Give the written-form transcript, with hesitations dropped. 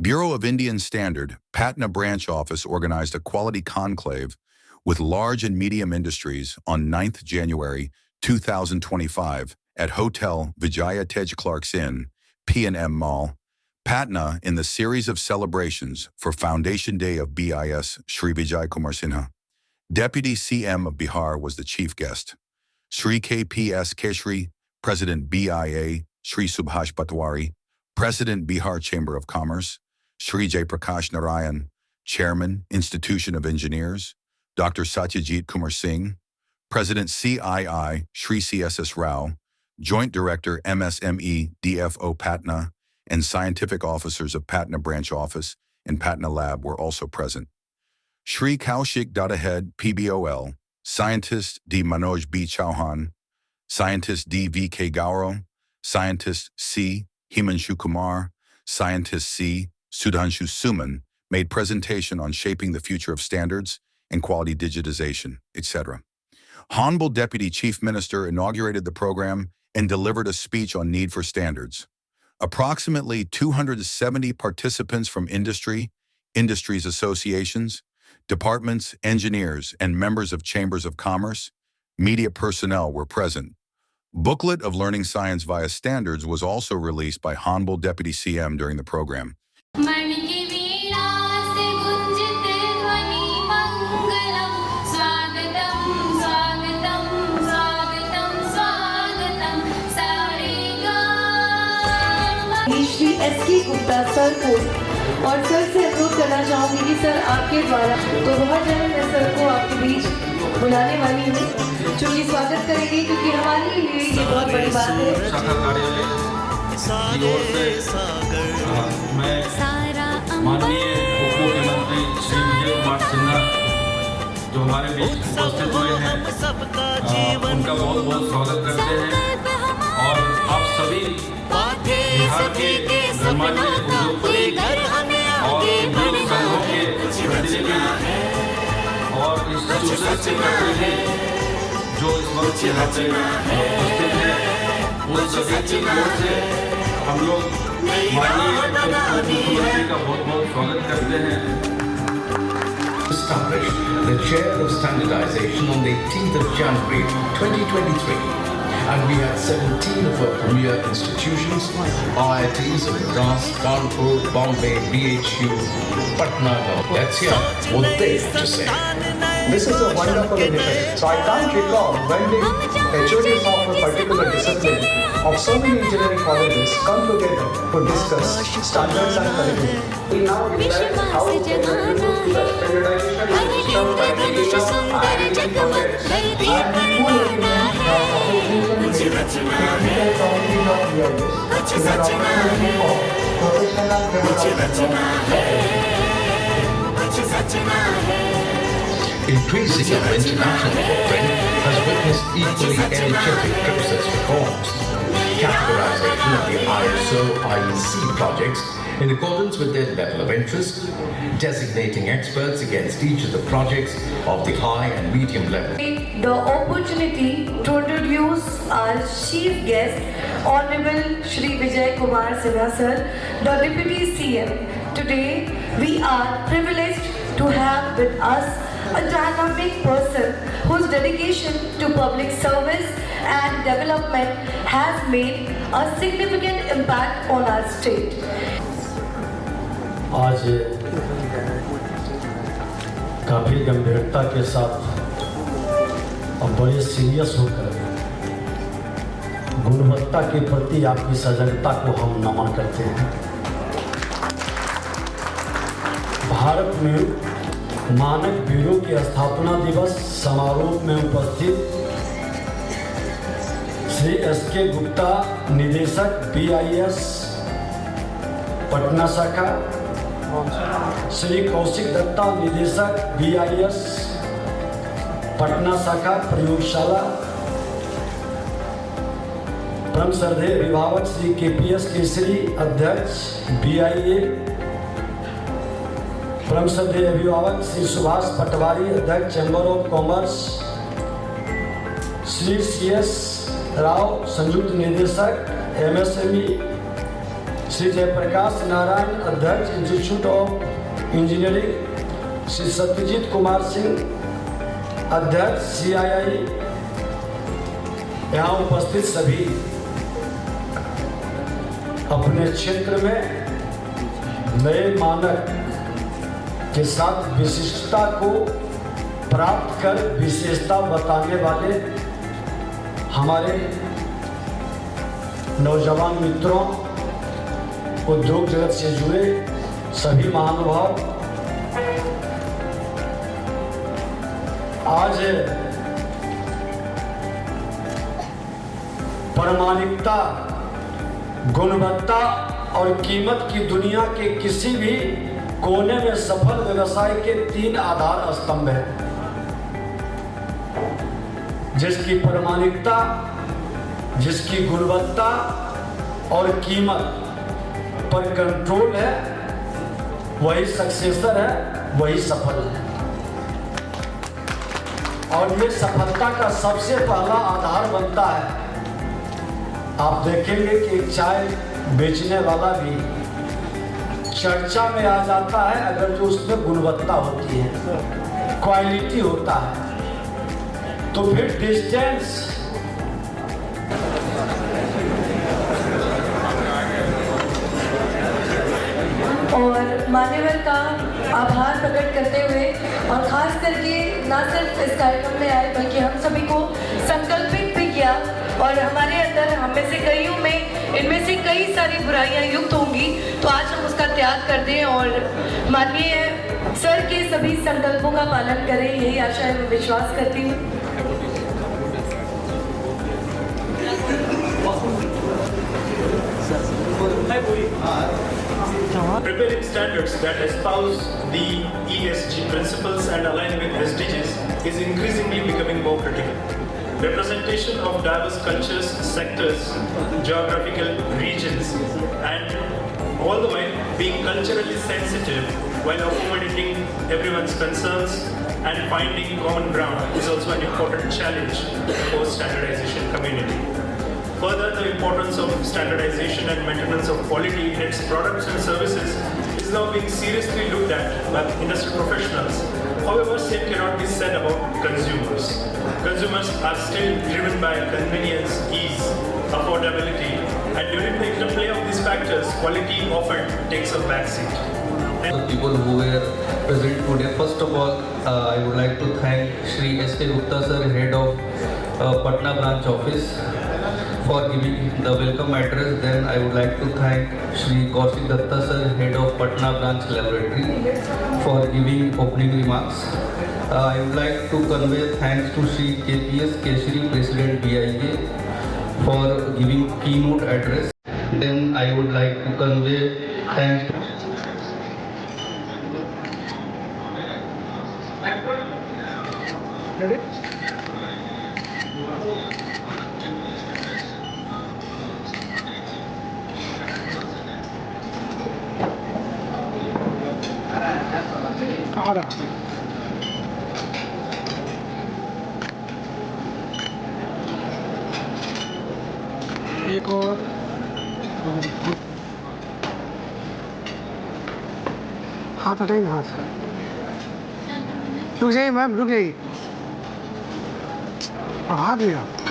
Bureau of Indian Standard, Patna Branch Office organized a quality conclave with large and medium industries on 9th January 2025 at Hotel Vijaya Tej Clark's Inn, P&M Mall, Patna in the series of celebrations for Foundation Day of BIS Shri Vijay Kumar Sinha. Deputy CM of Bihar was the chief guest. Shri KPS Keshri, President BIA, Shri Subhash Patwari, President Bihar Chamber of Commerce, Shri Jaiprakash Narayan, Chairman, Institution of Engineers, Dr. Satyajit Kumar Singh, President CII, Shri CSS Rao, Joint Director MSME DFO Patna, and scientific officers of Patna Branch Office and Patna Lab were also present. Shri Kaushik Dadahead, PBOL, Scientist D. Manoj B. Chauhan, Scientist D. V.K. Gauro, Scientist C. Himanshu Kumar, Scientist C. Sudhanshu Suman made presentation on shaping the future of standards and quality digitization, etc. Honorable Deputy Chief Minister inaugurated the program and delivered a speech on need for standards. Approximately 270 participants from industries associations, departments, engineers, and members of chambers of commerce, media personnel were present. Booklet of Learning Science via Standards was also released by Honorable Deputy CM during the program. Shri SK. Gupta sir को और sir से अनुरोध करना चाहूंगी कि sir आपके द्वारा तो बहुत जल्द मैं सर को आपके बीच बुलाने वाली हूँ जो कि स्वागत करेंगे क्योंकि हमारे लिए ये बहुत बड़ी बात है। माननीय उप मुख्यमंत्री श्री विजय कुमार सिन्हा जो हमारे बीच उपस्थित हुए हैं उनका बहुत बहुत स्वागत करते हैं और आप सभी बिहार के गणमान्य उद्योगपति और उद्योग संघों के प्रतिनिधि और इंस्टीट्यूशन के प्रतिनिधि जो इस वक्त यहाँ पे उपस्थित हैं उन सभी की ओर से हम लोग माननीय मुख्यमंत्री का बहुत बहुत स्वागत करते हैं। Established the chair of standardization on the 18th of January 2023. And we had 17 of our premier institutions, IITs of Madras, Kanpur, Bombay, BHU, Patna. Let's hear what they have to say. This is a wonderful initiative. So I can't recall when the HODs of a particular discipline of so many engineering colleges come together to discuss standards and curriculum. We now realize how to contribute to the standardization system by taking up IIT projects and full agreement Increasing our international footprint has witnessed equally energetic process reforms. Categorization of the ISO IEC projects in accordance with their level of interest, designating experts against each of the projects of the high and medium level. The opportunity to introduce our chief guest, Honorable Shri Vijay Kumar Sinha sir, the Deputy CM. Today, we are privileged to have with us a dynamic person whose dedication to public service and development has made a significant impact on our state. आज काफ़ी गंभीरता के साथ और बड़े serious होकर गुणवत्ता के प्रति आपकी सजगता को हम नमन करते हैं। भारत में मानक ब्यूरो के स्थापना दिवस समारोह में उपस्थित श्री एस.के. गुप्ता निदेशक BIS पटना शाखा, श्री कौशिक दत्ता निदेशक BIS पटना शाखा प्रयोगशाला, परम श्रद्धेय अभिभावक श्री KPS केसरी अध्यक्ष BIA, परम श्रद्धेय अभिभावक श्री सुभाष पटवारी अध्यक्ष chamber of commerce, Shri CS Rao संयुक्त निदेशक MSME, श्री जयप्रकाश नारायण अध्यक्ष institute of engineering, Shri Satyajit Kumar Singh अध्यक्ष CII, यहाँ उपस्थित सभी अपने क्षेत्र में नए मानक के साथ विशिष्टता को प्राप्त कर विशेषता बताने वाले हमारे नौजवान मित्रों, उद्योग जगत से जुड़े सभी महानुभाव, आज प्रामाणिकता, गुणवत्ता और कीमत की दुनिया के किसी भी कोने में सफल व्यवसाय के 3 आधार स्तंभ हैं, जिसकी प्रामाणिकता, जिसकी गुणवत्ता और कीमत पर कंट्रोल है, वही सक्सेसर है, वही सफल है। और ये सफलता का सबसे पहला आधार बनता है। आप देखेंगे कि चाय बेचने वाला भी चर्चा में आ जाता है अगर जो उसमें गुणवत्ता होती है, क्वालिटी होता है। तो फिर डिस्टेंस, और मान्यवर का आभार प्रकट करते हुए और खास करके ना सिर्फ इस कार्यक्रम में आए बल्कि हम सभी को संकल्पित भी किया, और हमारे अंदर हम में से कईयों में इनमें से कई सारी बुराइयां युक्त होंगी, तो आज हम उसका त्याग कर दें और माननीय सर के सभी संकल्पों का पालन करें, यही आशा है, मैं विश्वास करती हूँ। Preparing standards that espouse the ESG principles and align with SDGs is increasingly becoming more critical. Representation of diverse cultures, sectors, geographical regions, and all the while being culturally sensitive while accommodating everyone's concerns and finding common ground is also an important challenge for standardization community. Further, the importance of standardization and maintenance of quality in its products and services is now being seriously looked at by industry professionals. However, same cannot be said about consumers. Consumers are still driven by convenience, ease, affordability, and during the interplay of these factors, quality often takes a backseat. The people who were present today, first of all, I would like to thank Shri S.K. Gupta sir, head of Patna branch office, for giving the welcome address. Then I would like to thank Shri Kaushik Datta sir, head of Patna branch laboratory, for giving opening remarks. I would like to convey thanks to Shri KPS Keshri, President BIA, for giving keynote address. Then I would like to convey thanks to एक और हाथ हटाइए, हाथ रुक जाइए ma'am, रुक जाइए, हाथ नहीं आप